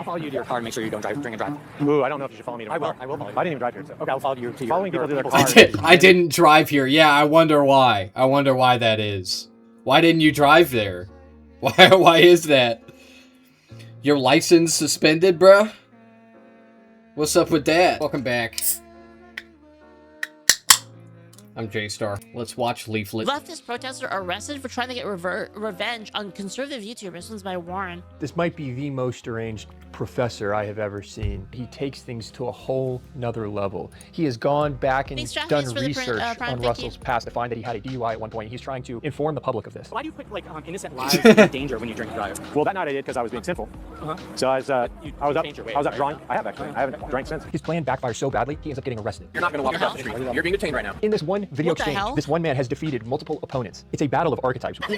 I'll follow you to your car and make sure you don't drink and drive. Ooh, I don't know if you should follow me to my car. I will follow you. I didn't even drive here, so. Okay, I'll follow you to Following people to their car. I didn't drive here. Yeah, I wonder why. I wonder why that is. Why didn't you drive there? Why is that? Your license suspended, bruh? What's up with that? Welcome back. I'm J-Star. Let's watch Leaflet. Leftist protesters are arrested for trying to get revenge on conservative YouTubers. This is by Warren. This might be the most deranged professor I have ever seen. He takes things to a whole nother level. He has gone back and done research on Russell's past to find that he had a DUI at one point. He's trying to inform the public of this. Why do you put like innocent lives in danger when you drink and drive? Well, that night I did because I was being sinful. So I was up drawing. I haven't drank since. His plan backfires so badly, he ends up getting arrested. You're not going to walk across the street. You're being detained right now. In this one video What the exchange, hell? this one man has defeated multiple opponents. It's a battle of archetypes. Well,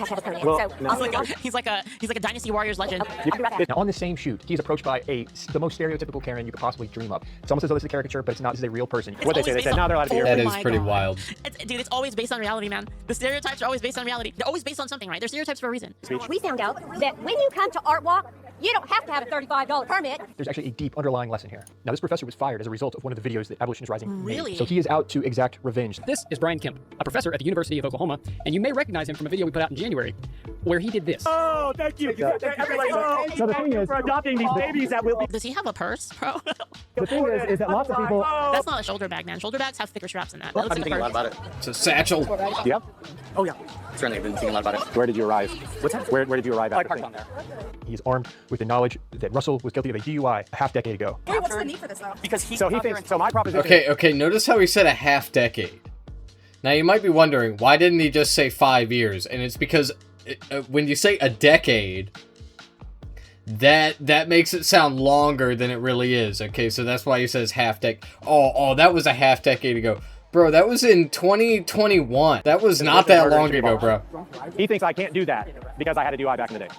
He's like a Dynasty Warriors legend. Now, on the same shoot, he's approached by the most stereotypical Karen you could possibly dream up. It's almost as though this is a caricature, but it's not. This is a real person. What they said, no, they're allowed to be here. That is my pretty God. wild. Dude, it's always based on reality, man. The stereotypes are always based on reality. They're always based on something, right? They're stereotypes for a reason. We found out that when you come to Art Walk, you don't have to have a $35 permit. There's actually a deep underlying lesson here. Now, this professor was fired as a result of one of the videos that Abolition is Rising made. Really? So he is out to exact revenge. This is Brian Kemp, a professor at the University of Oklahoma, and you may recognize him from a video we put out in January, where he did this. Oh, thank you. Everybody, so the thing is, for adopting these babies that will be. Does he have a purse, bro? The thing is that lots of people. That's not a shoulder bag, man. Shoulder bags have thicker straps than that. That I've looks been like a thinking a lot purse. about it. It's a satchel. Yep. Oh yeah. Certainly, I've been thinking a lot about it. Where did you arrive? What's that? Where did you arrive at? I parked on there. He is armed with the knowledge that Russell was guilty of a DUI a half decade ago. What's the need for this, though? Because he thinks. So my proposition. Okay, notice how he said a half decade. Now, you might be wondering, why didn't he just say 5 years? And it's because when you say a decade, that makes it sound longer than it really is. Okay, so that's why he says half decade. Oh, that was a half decade ago. Bro, that was in 2021. That was not that long ago, bro. He thinks I can't do that because I had a DUI back in the day.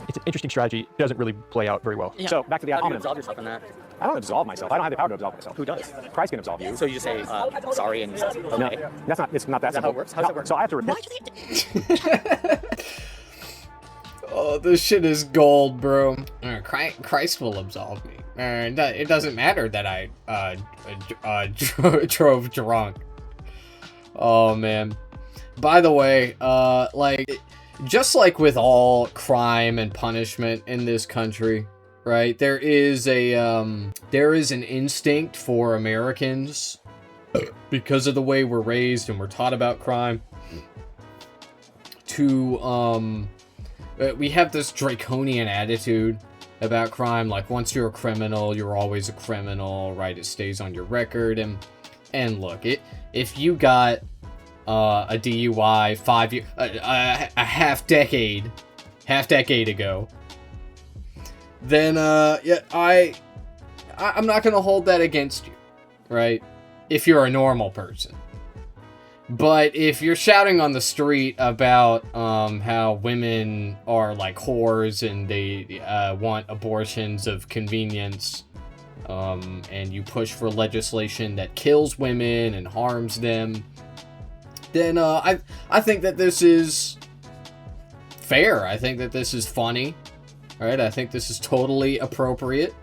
It's an interesting strategy. It doesn't really play out very well. Yeah. So back to the ad How do you hominem. absolve yourself in that? I don't absolve myself. I don't have the power to absolve myself. Who does? Christ can absolve you. So you just say sorry and okay. No, that's not. It's not that Is that how simple. it works? How does that work? So I have to repent. Why do they Oh, this shit is gold, bro. Christ will absolve me. It doesn't matter that I drove drunk. Oh, man. By the way, just like with all crime and punishment in this country, right? There is an instinct for Americans because of the way we're raised and we're taught about crime to we have this draconian attitude about crime, like once you're a criminal, you're always a criminal, right? It stays on your record, and look, if you got a DUI 5 years, a half decade ago, then yeah, I'm not gonna hold that against you, right? If you're a normal person. But if you're shouting on the street about how women are like whores and they want abortions of convenience, and you push for legislation that kills women and harms them, then I think that this is fair. I think that this is funny, right? I think this is totally appropriate.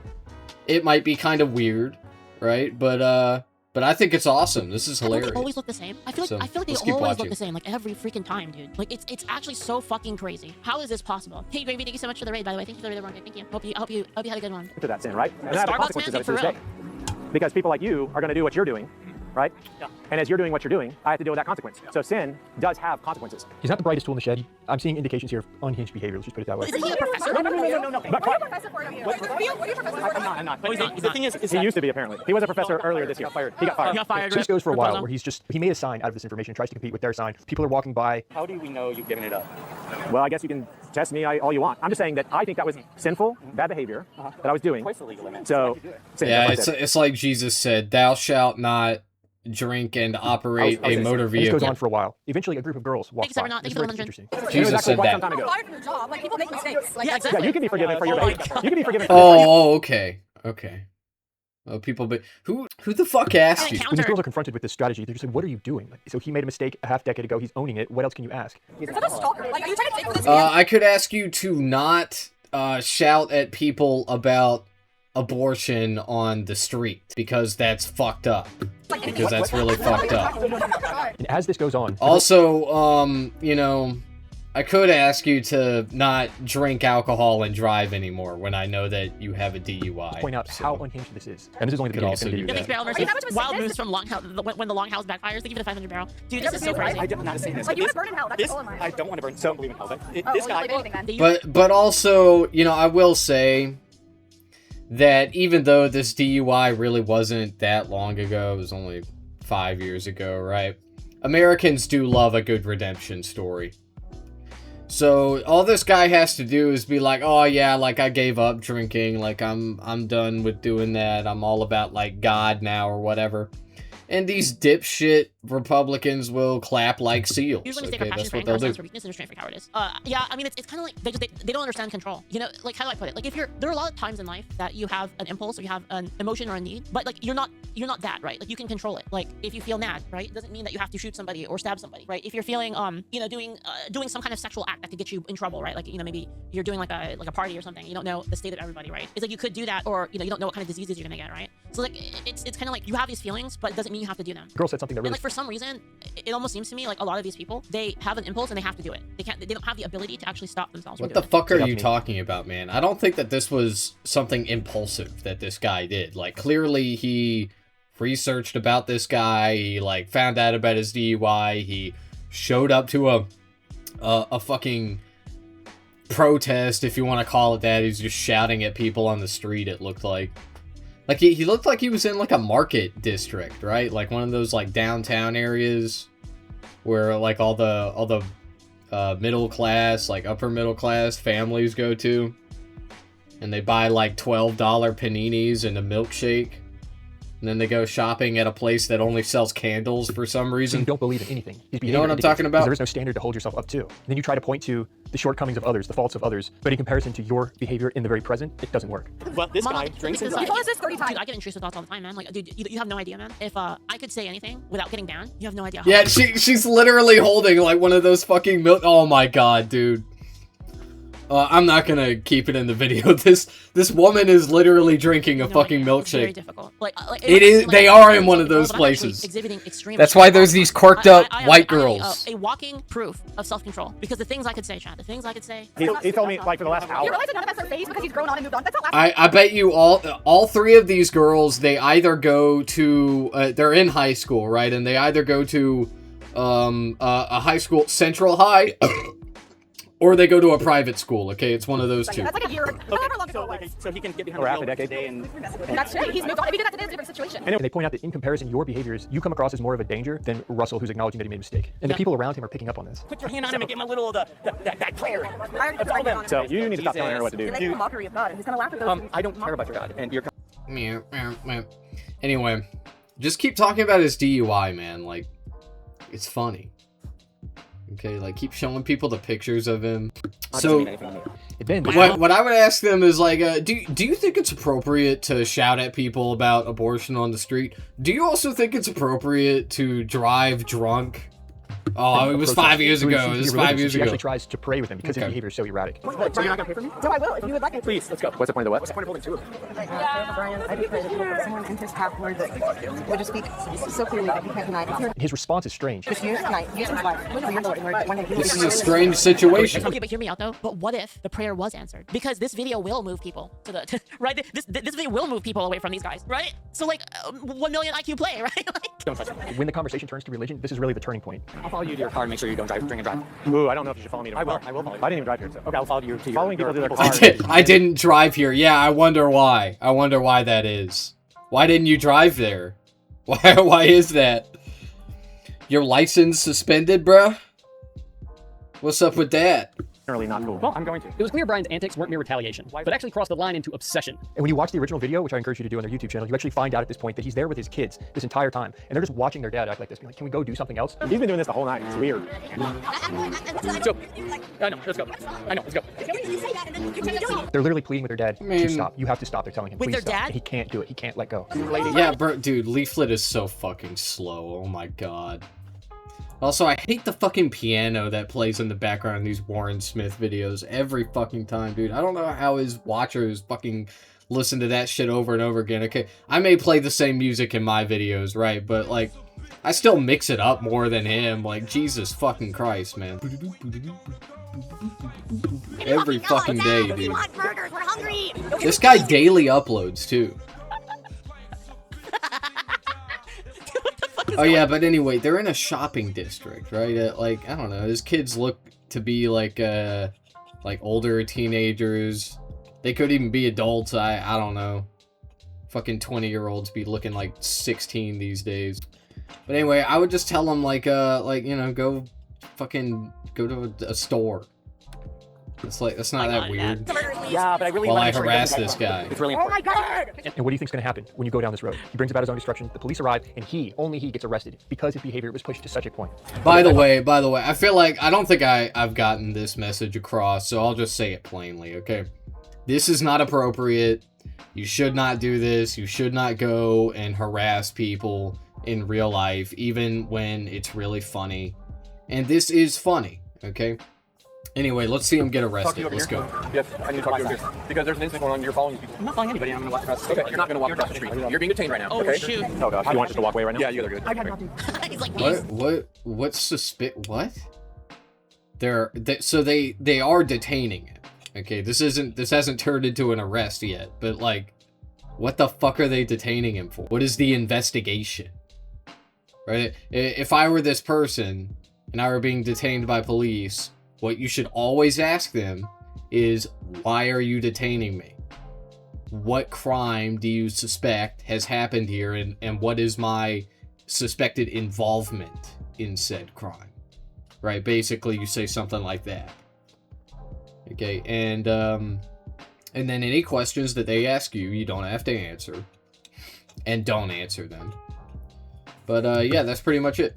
It might be kind of weird, right? But I think it's awesome. This is hilarious. They always look the same. I feel like they always look the same, like every freaking time, dude. Like it's actually so fucking crazy. How is this possible? Hey, Gravy, thank you so much for the raid, by the way. Thank you for the raid. Thank you. Hope you had a good one. To that sin, right? And I have Starbucks consequences man, of it to this for day. Because people like you are going to do what you're doing, right? Yeah. And as you're doing what you're doing, I have to deal with that consequence. So sin does have consequences. He's not the brightest tool in the shed. I'm seeing indications here of unhinged behavior. Let's just put it that way. Isn't he a professor? No. What are you professor for? I'm not. No, he's not. The thing is He used to be, apparently. He was a professor earlier this year. He got fired. He got fired. So this goes for a while Proposal. where he made a sign out of this information and tries to compete with their sign. People are walking by. How do we know you've given it up? Well, I guess you can test me all you want. I'm just saying that I think that was sinful, bad behavior that I was doing. Twice the legal limit. So, sin, Yeah, that's what I said. it's like Jesus said, "Thou shalt not drink and operate a motor And this vehicle." goes on for a while. Eventually, a group of girls walk Thank you, by. Severnon. This Thank you is for the very 100. interesting. It was Jesus actually said quite some that. time ago. Fired from your job. Like, people make mistakes. Like, Yeah, exactly. Yeah, you can be forgiven for your Oh my behavior. God. You can be forgiven for Oh, okay. Oh, people, but who the fuck asked you? When these girls are confronted with this strategy, they're just like, "What are you doing?" Like, so he made a mistake a half decade ago. He's owning it. What else can you ask? is that a stalker? Like, are you trying to take for this? I could ask you to not shout at people about abortion on the street, because that's fucked up. Because that's really fucked up. And as this goes on... Also, you know, I could ask you to not drink alcohol and drive anymore when I know that you have a DUI. Point out how unhinged this is. And this is only the Could beginning. also do that. Wild moves from Longhouse, when the Longhouse backfires, they give it a 500 barrel. Dude, this is so crazy. I did not say this. Like, you want to burn in hell. That's the goal in life. I don't want to burn. So, believe in hell. This guy. But also, you know, I will say that even though this DUI really wasn't that long ago, it was only 5 years ago, right? Americans do love a good redemption story. So all this guy has to do is be like, oh yeah, like I gave up drinking, like I'm done with doing that, I'm all about like God now or whatever. And these dipshit Republicans will clap like seals. Usually Okay, mistake that's for what they'll do. for weakness and strength for cowardice. Yeah, I mean, it's kind of like they don't understand control. You know, like, how do I put it? Like, there are a lot of times in life that you have an impulse or you have an emotion or a need, but like you're not that, right? Like, you can control it. Like, if you feel mad, right, it doesn't mean that you have to shoot somebody or stab somebody, right? If you're feeling you know, doing some kind of sexual act that could get you in trouble, right? Like, you know, maybe you're doing like a party or something. You don't know the state of everybody, right? It's like you could do that, or you know, you don't know what kind of diseases you're gonna get, right? So like, it's kind of like you have these feelings, but it doesn't mean you have to do them. Girl said something that really... And like, for some reason, it almost seems to me like a lot of these people, they have an impulse and they have to do it. They don't have the ability to actually stop themselves. What the fuck are you talking about, man? I don't think that this was something impulsive that this guy did. Like, clearly he researched about this guy, he like found out about his DUI, he showed up to a fucking protest, if you want to call it that. He's just shouting at people on the street, it looked like. Like, he looked like he was in, like, a market district, right? Like, one of those, like, downtown areas where, like, all the middle class, like, upper middle class families go to. And they buy, like, $12 paninis and a milkshake. And then they go shopping at a place that only sells candles for some reason. You don't believe in anything. You know what I'm talking about? There is no standard to hold yourself up to. And then you try to point to the shortcomings of others, the faults of others, but in comparison to your behavior in the very present, it doesn't work. Well, this guy drinks and drives. You told us this 30 times. Dude, I get intrusive thoughts all the time, man. Like, dude, you have no idea, man. If I could say anything without getting banned, you have no idea. Yeah, she's literally holding, like, one of those fucking milk... Oh my god, dude. I'm not gonna keep it in the video. This woman is literally drinking a fucking milkshake. It's very difficult. It is. They are in one of those places. That's why there's these quorked up white girls. A walking proof of self-control. Because the things I could say, Chad, the things I could say. He told me like for the last hour. You realize that none of us are phased because he's grown on and moved on. That's not I bet you all three of these girls, they either go to they're in high school, right? And they either go to a high school, Central High. Or they go to a private school, okay? It's one of those two. That's like a year. However long ago it was. So he can get behind Or half a the wheel decade. today and That's right. He's moved on. If he did that today, it's a different situation. And they point out that in comparison, your behaviors, you come across as more of a danger than Russell, who's acknowledging that he made a mistake. And the people around him are picking up on this. put your hand on him and give him a little of that prayer. So you need to stop telling her what to do. You're a mockery of God, and he's gonna laugh at those. I don't care about your God, and you're. Anyway, just keep talking about his DUI, man. Like, it's funny. Okay, like, keep showing people the pictures of him. So, what I would ask them is, like, do you think it's appropriate to shout at people about abortion on the street? Do you also think it's appropriate to drive drunk? Oh, it was 5 years ago. It was 5 years She ago. actually tries to pray with him because his behavior is so erratic. So you're not gonna pay for me? No, I will if you would like it. Please, let's go. What's the point of the what? What's the point of holding two of them? Brian, I do pray that someone enters half-word that would just speak so clearly that you can't deny it. His response is strange. Just use tonight. Use his life. You're the Lord, and one day he will This be is a your strange situation. Okay, but hear me out though. But what if the prayer was answered? Because this video will move people to the right. This video will move people away from these guys, right? So like 1 million IQ play, right? Don't touch him. When the conversation turns to religion, this is really the turning point. I'll follow you to your car and make sure you don't drink and drive. Ooh, I don't know if you should follow me to I will. car. I will follow you. I didn't even drive here, so. Okay, I'll follow you to your Following people to their people's cars. I didn't drive here. Yeah, I wonder why. I wonder why that is. Why didn't you drive there? Why is that? Your license suspended, bruh? What's up with that? Generally not cool. Well, I'm going to. It was clear Brian's antics weren't mere retaliation, but actually crossed the line into obsession. And when you watch the original video, which I encourage you to do on their YouTube channel, you actually find out at this point that he's there with his kids this entire time. And they're just watching their dad act like this. Being like, can we go do something else? He's been doing this the whole night. It's weird. So, I know, let's go. I know, let's go. They're literally pleading with their dad Man. to stop. You have to stop. They're telling him, With please their stop. dad? And he can't do it. He can't let go. Yeah, bro, dude, Leaflet is so fucking slow. Oh my god. Also, I hate the fucking piano that plays in the background in these Warren Smith videos every fucking time, dude. I don't know how his watchers fucking listen to that shit over and over again. Okay, I may play the same music in my videos, right? But, like, I still mix it up more than him. Like, Jesus fucking Christ, man. Every fucking day, dude. This guy daily uploads, too. Oh yeah, but anyway, they're in a shopping district, right? Like, I don't know, his kids look to be like older teenagers. They could even be adults, I don't know. Fucking 20-year-olds be looking like 16 these days. But anyway, I would just tell them like, you know, go to a store. It's like, that's not that weird. Yeah, but I really While I harass this guy. It's really important. And what do you think's going to happen when you go down this road? He brings about his own destruction. The police arrive, and only he gets arrested because his behavior was pushed to such a point. By the way, I feel like I don't think I've gotten this message across, so I'll just say it plainly, okay? This is not appropriate. You should not do this. You should not go and harass people in real life, even when it's really funny. And this is funny, okay? Anyway, let's see him get arrested. Let's go. Yes, I need to talk to you here. Because there's an incident going on. You're following people. I'm not following anybody. I'm going to walk across the street. Okay, you're not going to walk across the street. You're being detained right now. Oh, okay? shoot. Oh, gosh. You want us to walk away right now? Yeah, you guys are good. I got nothing. He's like, What? So they are detaining him. Okay, this hasn't turned into an arrest yet, but like, what the fuck are they detaining him for? What is the investigation? Right? If I were this person and I were being detained by police, what you should always ask them is, why are you detaining me? What crime do you suspect has happened here, and what is my suspected involvement in said crime? Right? Basically, you say something like that. Okay, and then any questions that they ask you, you don't have to answer. And don't answer them. But, yeah, that's pretty much it.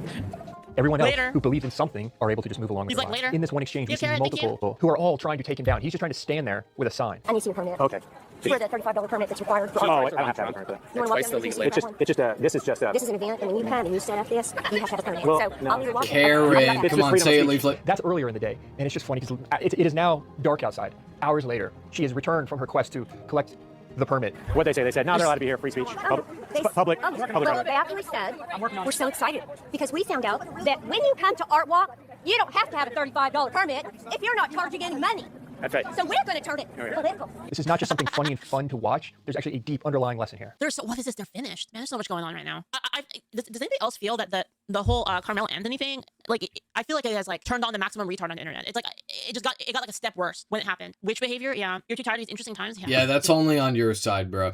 Everyone else who believes in something are able to just move along with He's their like, lives. later. In this one exchange, we see Carrot, multiple people who are all trying to take him down. He's just trying to stand there with a sign. I need to see a permit. Okay. For the $35 permit that's required. Oh, I don't have to have a permit for that. You want to walk down This is just This is an event, and when you come and you set up this, you have to have a permit. Well, so no. I'll either walk Karen, It's come just on, freedom say of it. speech. Leave. That's earlier in the day, and it's just funny because it is now dark outside. Hours later, she has returned from her quest to collect the permit. what they say. They said, no, they're allowed to be here. Free speech. Public. Well, they actually said, we're so excited because we found out that when you come to Art Walk, you don't have to have a $35 permit if you're not charging any money. That's right. So we're going to turn it political. This is not just something funny and fun to watch. There's actually a deep underlying lesson here. what is this? They're finished. Man, there's so much going on right now. Does anybody else feel that the whole Carmelo Anthony thing, like, I feel like it has like turned on the maximum retard on the internet. It's like it got like a step worse when it happened. Witch behavior, yeah. You're too tired of these interesting times. Yeah, that's only on your side, bro.